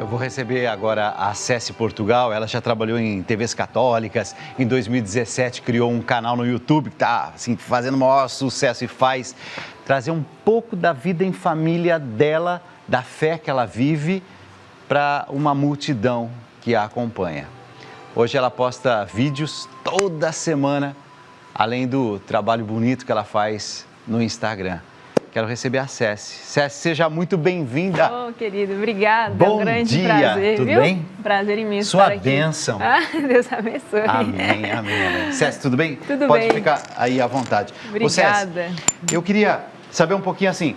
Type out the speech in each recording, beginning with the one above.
Eu vou receber agora a Ceci Portugal. Ela já trabalhou em TVs católicas. Em 2017 criou um canal no YouTube que está assim, fazendo o maior sucesso e faz trazer um pouco da vida em família dela, da fé que ela vive, para uma multidão que a acompanha. Hoje ela posta vídeos toda semana, além do trabalho bonito que ela faz no Instagram. Quero receber a Ceci. Ceci, seja muito bem-vinda. Oh, querido, obrigada. Bom é um grande dia. prazer, Tudo viu? bem? Prazer imenso Sua estar aqui. bênção. Ah, Deus abençoe. Amém, amém, amém. Ceci, tudo bem? Tudo Pode bem. ficar aí à vontade. Obrigada. Ô, Ceci, eu queria saber um pouquinho assim,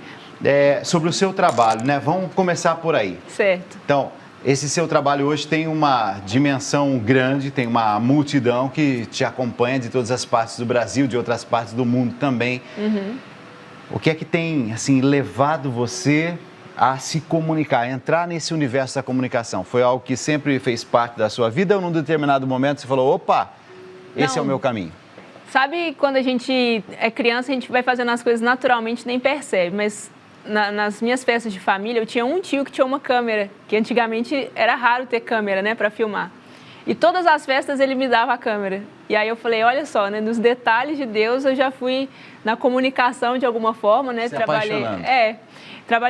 sobre o seu trabalho, né? Vamos começar por aí. Certo. Então, esse seu trabalho hoje tem uma dimensão grande, tem uma multidão que te acompanha de todas as partes do Brasil, de outras partes do mundo também. Uhum. O que é que tem, assim, levado você a se comunicar, a entrar nesse universo da comunicação? Foi algo que sempre fez parte da sua vida ou num determinado momento você falou, opa, esse é o meu caminho? Sabe quando a gente é criança, a gente vai fazendo as coisas naturalmente, nem percebe, mas nas minhas festas de família, eu tinha um tio que tinha uma câmera, que antigamente era raro ter câmera, né, para filmar. E todas as festas ele me dava a câmera. E aí eu falei, olha só, né, nos detalhes de Deus eu já fui na comunicação de alguma forma, né? Trabalhei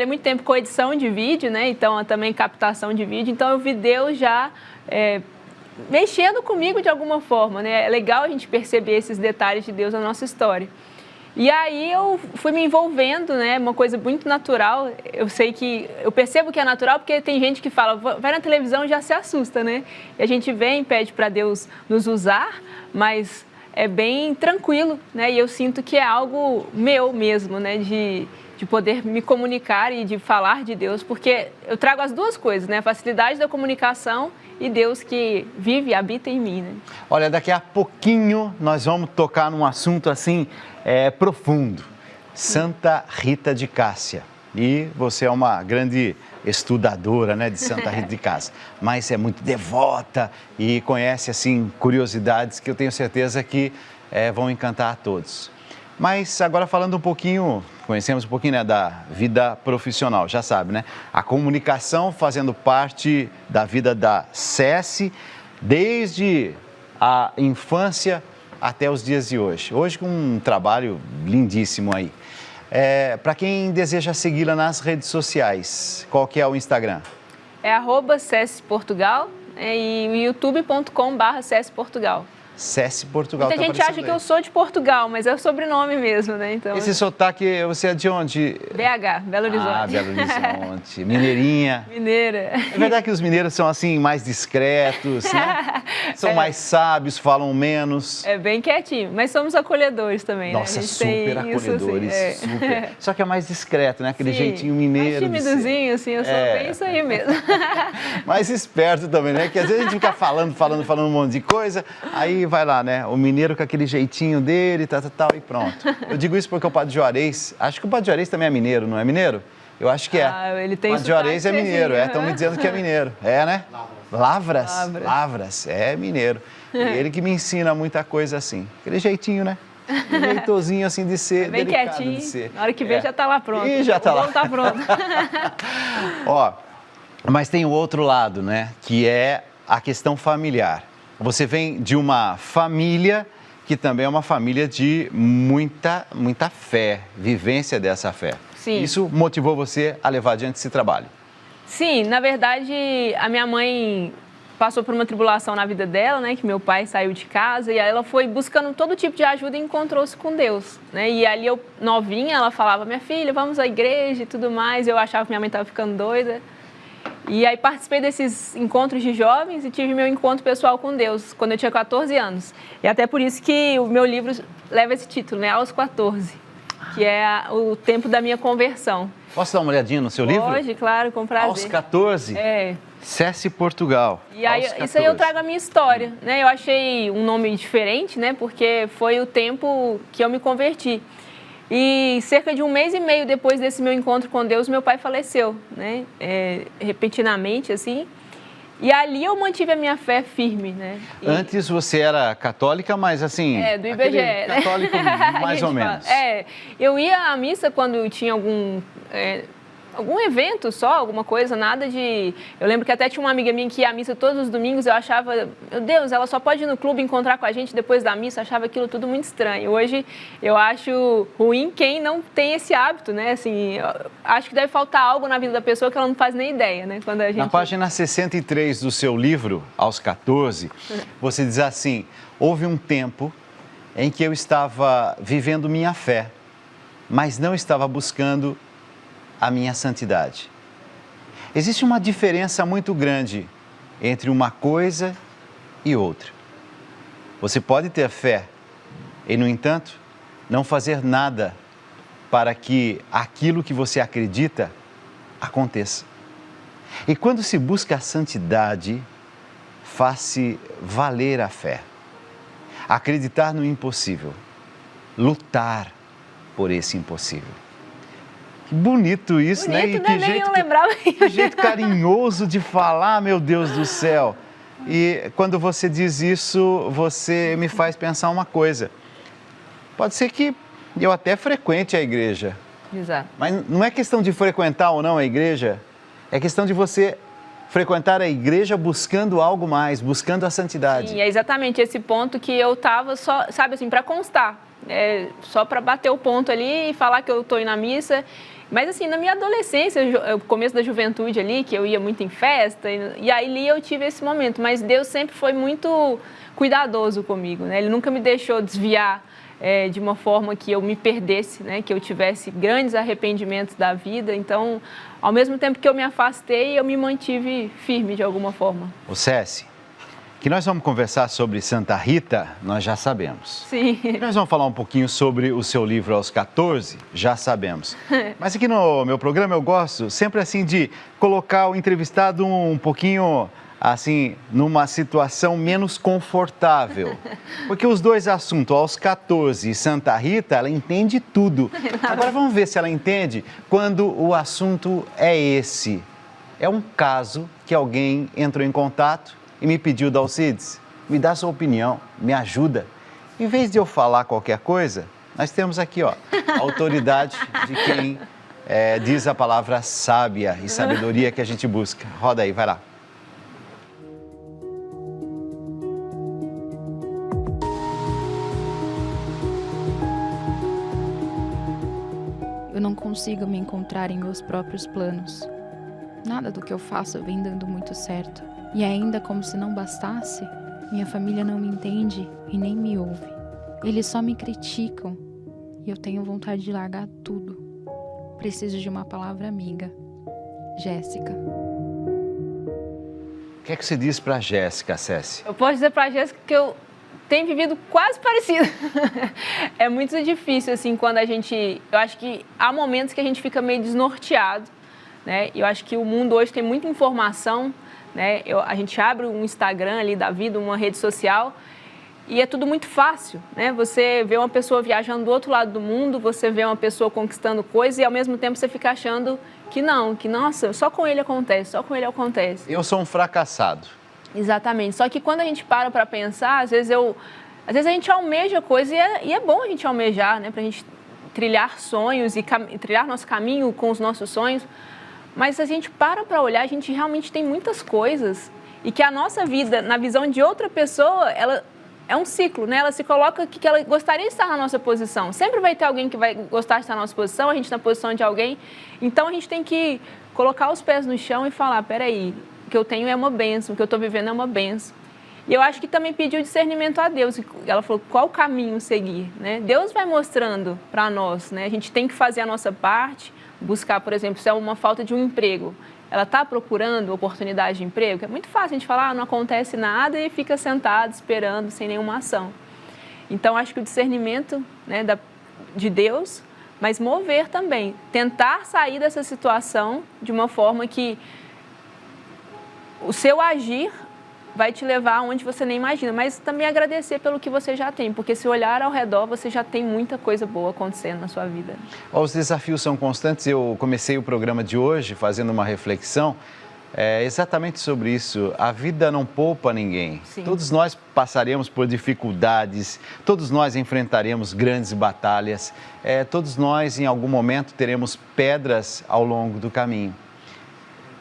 muito tempo com edição de vídeo, né? Então também captação de vídeo. Então eu vi Deus já mexendo comigo de alguma forma, né? É legal a gente perceber esses detalhes de Deus na nossa história. E aí eu fui me envolvendo, né? Uma coisa muito natural. Eu percebo que é natural porque tem gente que fala, vai na televisão e já se assusta, né? E a gente vem, pede para Deus nos usar, mas é bem tranquilo, né? E eu sinto que é algo meu mesmo, né? De poder me comunicar e de falar de Deus, porque eu trago as duas coisas, né? A facilidade da comunicação e Deus que vive e habita em mim, né? Olha, daqui a pouquinho nós vamos tocar num assunto assim profundo. Santa Rita de Cássia. E você é uma grande estudadora, né, de Santa Rita de Cássia, mas é muito devota e conhece assim curiosidades que eu tenho certeza que vão encantar a todos. Mas agora falando um pouquinho, conhecemos um pouquinho, né, da vida profissional, já sabe, né? A comunicação fazendo parte da vida da Ceci desde a infância até os dias de hoje. Hoje com um trabalho lindíssimo aí. Para quem deseja segui-la nas redes sociais, qual que é o Instagram? É @CeciPortugal e youtube.com/CeciPortugal. Ceci Portugal. Muita gente acha que eu sou de Portugal, mas é o sobrenome mesmo, né? Então, esse sotaque, você é de onde? BH, Belo Horizonte. Ah, Belo Horizonte. Mineirinha. Mineira. É verdade que os mineiros são assim mais discretos, né? São mais sábios, falam menos. É bem quietinho, mas somos acolhedores também, Nossa, né? super acolhedores, assim, super. Só que é mais discreto, né? Aquele Sim, jeitinho mineiro. mais timidozinho, assim, eu sou bem isso aí mesmo. Mais esperto também, né? Que às vezes a gente fica falando um monte de coisa, aí vai lá, né? O mineiro com aquele jeitinho dele, tal, e pronto. Eu digo isso porque o Padre Juarez, acho que o Padre Juarez também é mineiro, não é mineiro? Eu acho que é. Ele tem o Padre Juarez é mineiro, estão me dizendo que é mineiro. É, né? Lavras, é mineiro. E ele que me ensina muita coisa assim. Aquele jeitinho, né? Um jeitozinho assim de ser, bem quietinho, de ser. Na hora que vê já tá lá pronto. E já tá lá. Tá pronto. Ó, mas tem o outro lado, né? Que é a questão familiar. Você vem de uma família que também é uma família de muita fé, vivência dessa fé. Sim. Isso motivou você a levar adiante esse trabalho? Sim, na verdade, a minha mãe passou por uma tribulação na vida dela, né? Que meu pai saiu de casa e aí ela foi buscando todo tipo de ajuda e encontrou-se com Deus, né? E ali eu, novinha, ela falava, minha filha, vamos à igreja e tudo mais. Eu achava que minha mãe estava ficando doida. E aí participei desses encontros de jovens e tive meu encontro pessoal com Deus quando eu tinha 14 anos. E até por isso que o meu livro leva esse título, né? Aos 14, que é o tempo da minha conversão. Posso dar uma olhadinha no seu livro? Pode, claro, com prazer. Aos 14? Ceci Portugal. E aí, isso aí eu trago a minha história, né? Eu achei um nome diferente, né? Porque foi o tempo que eu me converti. E cerca de 1 mês e meio depois desse meu encontro com Deus, meu pai faleceu, né? Repentinamente, assim. E ali eu mantive a minha fé firme, né? Antes você era católica, mas assim... do IBGE, né? Católico mais ou menos. Eu ia à missa quando tinha algum algum evento só, alguma coisa, nada de... Eu lembro que até tinha uma amiga minha que ia à missa todos os domingos, eu achava, meu Deus, ela só pode ir no clube encontrar com a gente depois da missa, eu achava aquilo tudo muito estranho. Hoje eu acho ruim quem não tem esse hábito, né? Assim, acho que deve faltar algo na vida da pessoa que ela não faz nem ideia, né? Quando a gente... Na página 63 do seu livro, aos 14, você diz assim: houve um tempo em que eu estava vivendo minha fé, mas não estava buscando a minha santidade. Existe uma diferença muito grande entre uma coisa e outra. Você pode ter fé e, no entanto, não fazer nada para que aquilo que você acredita aconteça. E quando se busca a santidade, faz-se valer a fé. Acreditar no impossível, lutar por esse impossível. Que bonito isso, bonito, né? E que jeito, eu lembrava. Que jeito carinhoso de falar, meu Deus do céu. E quando você diz isso, você me faz pensar uma coisa. Pode ser que eu até frequente a igreja. Exato. Mas não é questão de frequentar ou não a igreja, é questão de você frequentar a igreja buscando algo mais, buscando a santidade. Sim, é exatamente esse ponto que eu estava só, sabe assim, para constar. Só para bater o ponto ali e falar que eu estou indo na missa. Mas assim, na minha adolescência, começo da juventude ali, que eu ia muito em festa, e aí eu tive esse momento. Mas Deus sempre foi muito cuidadoso comigo, né? Ele nunca me deixou desviar de uma forma que eu me perdesse, né? Que eu tivesse grandes arrependimentos da vida. Então, ao mesmo tempo que eu me afastei, eu me mantive firme de alguma forma. O Cési, que nós vamos conversar sobre Santa Rita, nós já sabemos. Sim. Que nós vamos falar um pouquinho sobre o seu livro aos 14, já sabemos. Mas aqui no meu programa eu gosto sempre assim de colocar o entrevistado um pouquinho assim, numa situação menos confortável. Porque os dois assuntos, aos 14 e Santa Rita, ela entende tudo. Agora vamos ver se ela entende quando o assunto é esse. É um caso que alguém entrou em contato e me pediu: Dalcides, me dá sua opinião, me ajuda. Em vez de eu falar qualquer coisa, nós temos aqui, ó, a autoridade de quem diz a palavra sábia e sabedoria que a gente busca. Roda aí, vai lá. Eu não consigo me encontrar em meus próprios planos. Nada do que eu faço vem dando muito certo. E ainda como se não bastasse, minha família não me entende e nem me ouve. Eles só me criticam e eu tenho vontade de largar tudo. Preciso de uma palavra amiga. Jéssica. O que é que você diz para a Jéssica, Cési? Eu posso dizer para a Jéssica que eu tenho vivido quase parecido. É muito difícil, assim, quando a gente... Eu acho que há momentos que a gente fica meio desnorteado, né? Eu acho que o mundo hoje tem muita informação, né? A gente abre um Instagram ali da vida, uma rede social, e é tudo muito fácil, né? Você vê uma pessoa viajando do outro lado do mundo, você vê uma pessoa conquistando coisas e ao mesmo tempo você fica achando que não, que nossa, só com ele acontece, só com ele acontece. Eu sou um fracassado. Exatamente. Só que quando a gente para pensar, às vezes a gente almeja coisas e é bom a gente almejar, né? Pra gente trilhar sonhos e trilhar nosso caminho com os nossos sonhos. Mas se a gente para olhar, a gente realmente tem muitas coisas e que a nossa vida, na visão de outra pessoa, ela é um ciclo, né? Ela se coloca que ela gostaria de estar na nossa posição. Sempre vai ter alguém que vai gostar de estar na nossa posição, a gente na posição de alguém. Então, a gente tem que colocar os pés no chão e falar, peraí, o que eu tenho é uma bênção, o que eu estou vivendo é uma bênção. E eu acho que também pediu discernimento a Deus. Ela falou, qual caminho seguir, né? Deus vai mostrando para nós, né? A gente tem que fazer a nossa parte, buscar, por exemplo, se é uma falta de um emprego, ela está procurando oportunidade de emprego, é muito fácil a gente falar, não acontece nada e fica sentado esperando sem nenhuma ação. Então, acho que o discernimento, né, de Deus, mas mover também, tentar sair dessa situação de uma forma que o seu agir vai te levar aonde você nem imagina, mas também agradecer pelo que você já tem, porque se olhar ao redor, você já tem muita coisa boa acontecendo na sua vida. Os desafios são constantes. Eu comecei o programa de hoje fazendo uma reflexão É exatamente sobre isso. A vida não poupa ninguém. Sim. Todos nós passaremos por dificuldades, todos nós enfrentaremos grandes batalhas, todos nós em algum momento teremos pedras ao longo do caminho.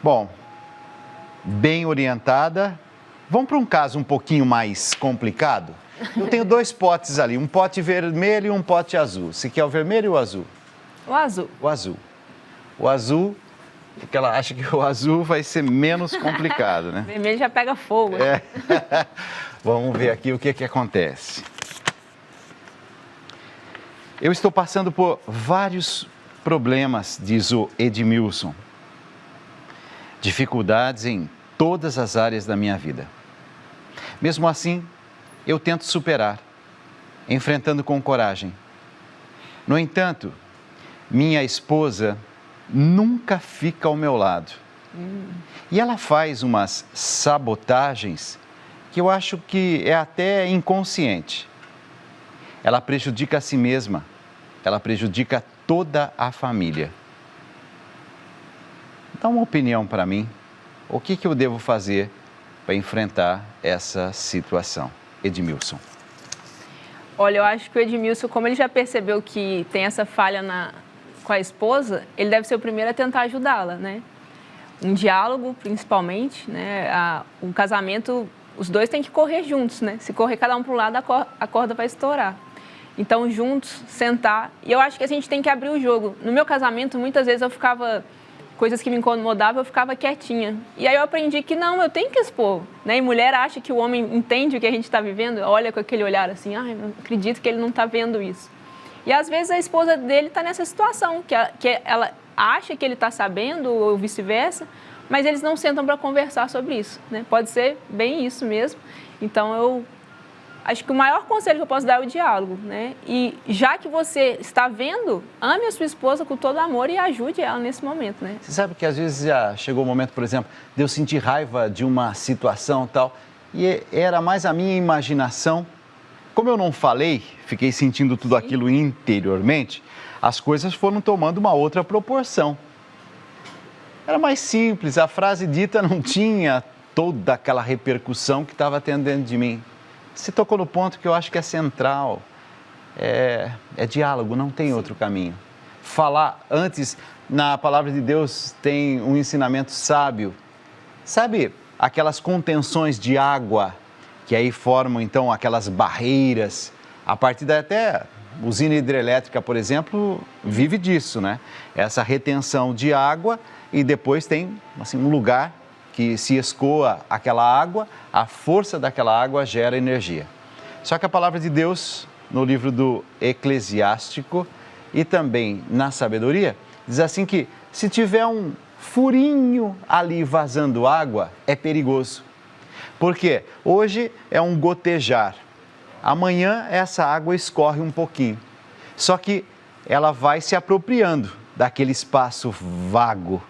Bom, bem orientada, vamos para um caso um pouquinho mais complicado? Eu tenho 2 potes ali, um pote vermelho e um pote azul. Você quer o vermelho ou o azul? O azul. O azul. O azul, porque ela acha que o azul vai ser menos complicado, né? Vermelho já pega fogo. Vamos ver aqui o que acontece. Eu estou passando por vários problemas, diz o Edmilson. Dificuldades em todas as áreas da minha vida. Mesmo assim, eu tento superar, enfrentando com coragem. No entanto, minha esposa nunca fica ao meu lado. E ela faz umas sabotagens que eu acho que é até inconsciente. Ela prejudica a si mesma, ela prejudica toda a família. Dá uma opinião para mim, o que eu devo fazer para enfrentar essa situação? Edmilson. Olha, eu acho que o Edmilson, como ele já percebeu que tem essa falha com a esposa, ele deve ser o primeiro a tentar ajudá-la, né? Um diálogo, principalmente, né? Um casamento, os dois têm que correr juntos, né? Se correr cada um para um lado, a corda vai estourar. Então, juntos, sentar. E eu acho que a gente tem que abrir o jogo. No meu casamento, muitas vezes eu ficava... Coisas que me incomodavam, eu ficava quietinha. E aí eu aprendi que não, eu tenho que expor, né? E mulher acha que o homem entende o que a gente está vivendo, olha com aquele olhar assim, ai, não acredito que ele não está vendo isso. E às vezes a esposa dele está nessa situação, que ela acha que ele está sabendo, ou vice-versa, mas eles não sentam para conversar sobre isso, né? Pode ser bem isso mesmo. Então eu acho que o maior conselho que eu posso dar é o diálogo, né? E já que você está vendo, ame a sua esposa com todo amor e ajude ela nesse momento, né? Você sabe que às vezes já chegou o momento, por exemplo, de eu sentir raiva de uma situação e tal, e era mais a minha imaginação. Como eu não falei, fiquei sentindo tudo aquilo interiormente, as coisas foram tomando uma outra proporção. Era mais simples, a frase dita não tinha toda aquela repercussão que estava tendo dentro de mim. Você tocou no ponto que eu acho que é central, é diálogo, não tem outro caminho. Falar antes, na palavra de Deus tem um ensinamento sábio. Sabe aquelas contenções de água, que aí formam então aquelas barreiras, a partir da até usina hidrelétrica, por exemplo, vive disso, né? Essa retenção de água e depois tem assim, um lugar que se escoa aquela água, a força daquela água gera energia. Só que a palavra de Deus, no livro do Eclesiástico e também na sabedoria, diz assim que se tiver um furinho ali vazando água, é perigoso. Porque hoje é um gotejar, amanhã essa água escorre um pouquinho. Só que ela vai se apropriando daquele espaço vago.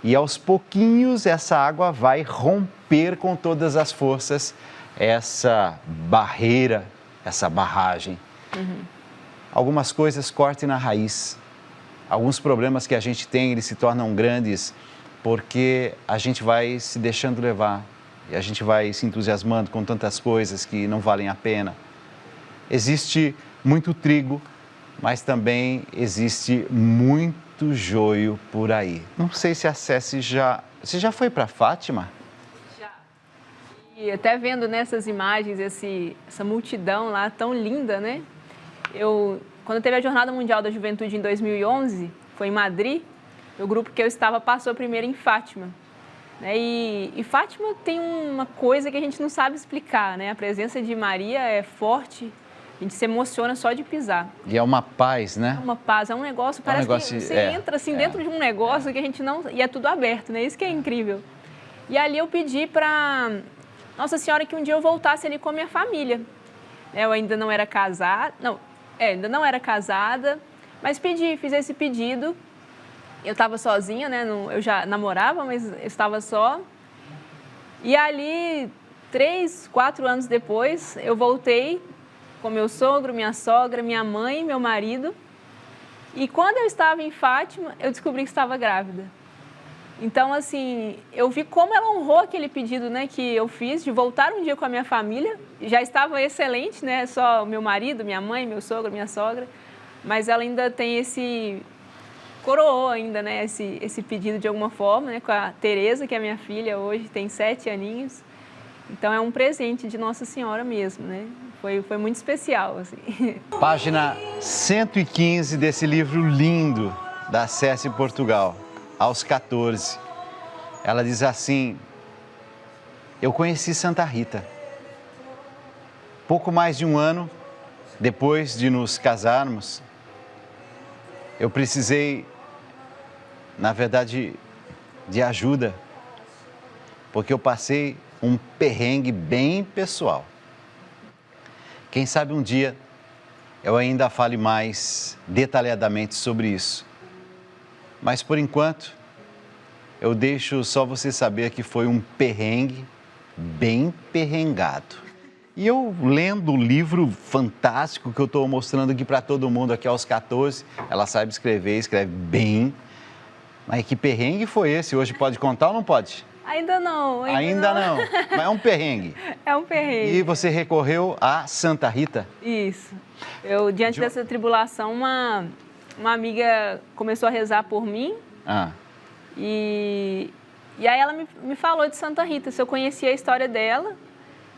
E aos pouquinhos essa água vai romper com todas as forças essa barreira, essa barragem. Algumas coisas cortem na raiz. Alguns problemas que a gente tem, eles se tornam grandes porque a gente vai se deixando levar. E a gente vai se entusiasmando com tantas coisas que não valem a pena. Existe muito trigo, mas também existe muito joio por aí. Não sei se a Ceci já... Você já foi para Fátima? Já. E até vendo nessas imagens essa multidão lá tão linda, né? Quando teve a Jornada Mundial da Juventude em 2011, foi em Madrid, o grupo que eu estava passou primeiro em Fátima. Né? E Fátima tem uma coisa que a gente não sabe explicar, né? A presença de Maria é forte. A gente se emociona só de pisar. E é uma paz, né? É uma paz, é um negócio, parece que você entra assim dentro de um negócio que a gente não... E é tudo aberto, né? Isso que é incrível. E ali eu pedi para Nossa Senhora que um dia eu voltasse ali com a minha família. Eu ainda não era casada, ainda não era casada, mas fiz esse pedido. Eu estava sozinha, né? Eu já namorava, mas eu estava só. E ali, 3, 4 anos depois, eu voltei com meu sogro, minha sogra, minha mãe, meu marido. E quando eu estava em Fátima, eu descobri que estava grávida. Então, assim, eu vi como ela honrou aquele pedido, né, que eu fiz de voltar um dia com a minha família. Já estava excelente, né, só o meu marido, minha mãe, meu sogro, minha sogra. Mas ela ainda tem coroou ainda, né, esse pedido de alguma forma, né, com a Tereza, que é minha filha hoje, tem 7 aninhos. Então, é um presente de Nossa Senhora mesmo, né? Foi muito especial, assim. Página 115 desse livro lindo da Cécia em Portugal, aos 14. Ela diz assim: eu conheci Santa Rita. Pouco mais de um ano depois de nos casarmos, eu precisei, na verdade, de ajuda, porque eu passei um perrengue bem pessoal. Quem sabe um dia eu ainda fale mais detalhadamente sobre isso. Mas por enquanto, eu deixo só você saber que foi um perrengue bem perrengado. E eu lendo o livro fantástico que eu estou mostrando aqui para todo mundo aqui aos 14, ela sabe escrever, escreve bem. Mas que perrengue foi esse? Hoje pode contar ou não pode? Ainda não. Ainda não. Mas é um perrengue. É um perrengue. E você recorreu a Santa Rita? Isso. Eu, diante dessa tribulação, uma amiga começou a rezar por mim. E aí ela me falou de Santa Rita, se eu conhecia a história dela.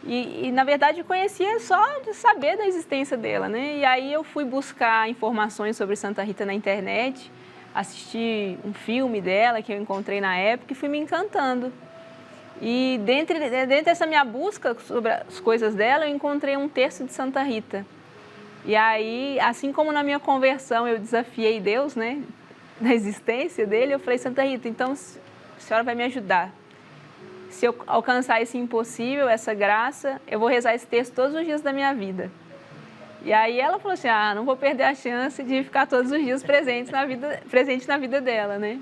E na verdade, eu conhecia só de saber da existência dela, né? E aí eu fui buscar informações sobre Santa Rita na internet, assisti um filme dela que eu encontrei na época e fui me encantando. E dentro dessa minha busca sobre as coisas dela, eu encontrei um terço de Santa Rita. E aí, assim como na minha conversão eu desafiei Deus, né, na existência dele, eu falei: Santa Rita, então a senhora vai me ajudar. Se eu alcançar esse impossível, essa graça, eu vou rezar esse texto todos os dias da minha vida. E aí ela falou assim: não vou perder a chance de ficar todos os dias presente na vida dela, né?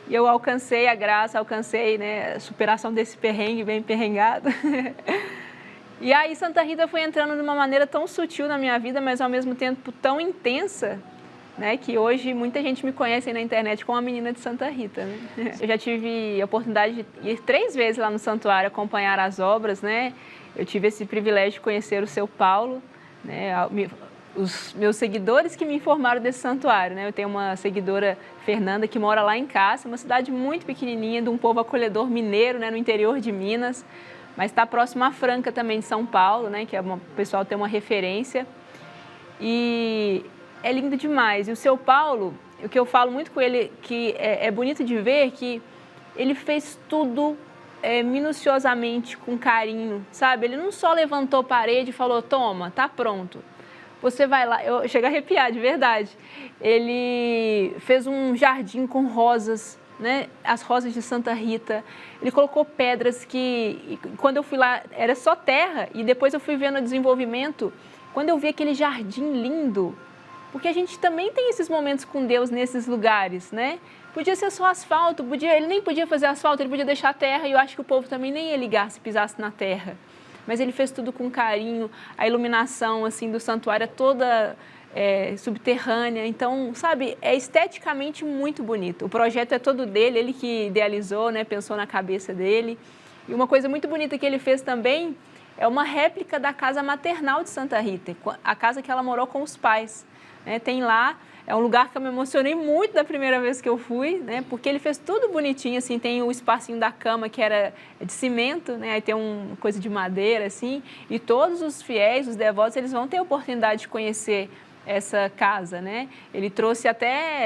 E eu alcancei a graça, alcancei, né, a superação desse perrengue bem perrengado. E aí Santa Rita foi entrando de uma maneira tão sutil na minha vida, mas ao mesmo tempo tão intensa, né, que hoje muita gente me conhece aí na internet como a menina de Santa Rita, né? Eu já tive a oportunidade de ir 3 vezes lá no santuário acompanhar as obras, né? Eu tive esse privilégio de conhecer o seu Paulo, né? Os meus seguidores que me informaram desse santuário, né? Eu tenho uma seguidora, Fernanda, que mora lá em Cássia, uma cidade muito pequenininha, de um povo acolhedor mineiro, né, no interior de Minas, mas está próximo a Franca também, de São Paulo, né, que o pessoal tem uma referência. E é lindo demais. E o seu Paulo, o que eu falo muito com ele, que é bonito de ver, que ele fez tudo minuciosamente, com carinho, sabe? Ele não só levantou a parede e falou: toma, tá pronto. Você vai lá, eu chego a arrepiar, de verdade. Ele fez um jardim com rosas, né? As rosas de Santa Rita. Ele colocou pedras que, quando eu fui lá, era só terra. E depois eu fui vendo o desenvolvimento. Quando eu vi aquele jardim lindo, porque a gente também tem esses momentos com Deus nesses lugares, né? Podia ser só asfalto, ele nem podia fazer asfalto, ele podia deixar terra. E eu acho que o povo também nem ia ligar se pisasse na terra. Mas ele fez tudo com carinho, a iluminação assim do santuário é toda subterrânea, então, sabe, é esteticamente muito bonito. O projeto é todo dele, ele que idealizou, né, pensou na cabeça dele. E uma coisa muito bonita que ele fez também é uma réplica da casa maternal de Santa Rita, a casa que ela morou com os pais, né? Tem lá, é um lugar que eu me emocionei muito da primeira vez que eu fui, né? Porque ele fez tudo bonitinho, assim, tem o espacinho da cama que era de cimento, né? Aí tem uma coisa de madeira, assim, e todos os fiéis, os devotos, eles vão ter a oportunidade de conhecer essa casa, né? Ele trouxe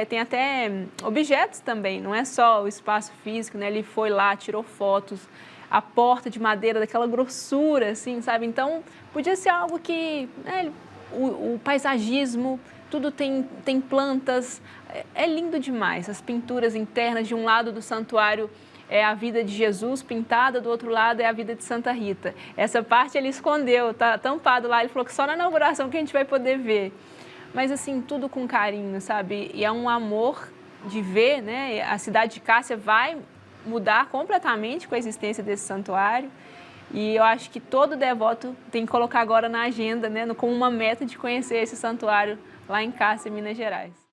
tem até objetos também, não é só o espaço físico, né? Ele foi lá, tirou fotos, a porta de madeira daquela grossura, assim, sabe? Então, podia ser algo que, né, o paisagismo, tudo tem plantas, é lindo demais. As pinturas internas, de um lado do santuário é a vida de Jesus pintada, do outro lado é a vida de Santa Rita. Essa parte ele escondeu, tá tampado lá, ele falou que só na inauguração que a gente vai poder ver. Mas assim, tudo com carinho, sabe? E é um amor de ver, né? A cidade de Cássia vai mudar completamente com a existência desse santuário. E eu acho que todo devoto tem que colocar agora na agenda, né, como uma meta de conhecer esse santuário lá em Cássia, Minas Gerais.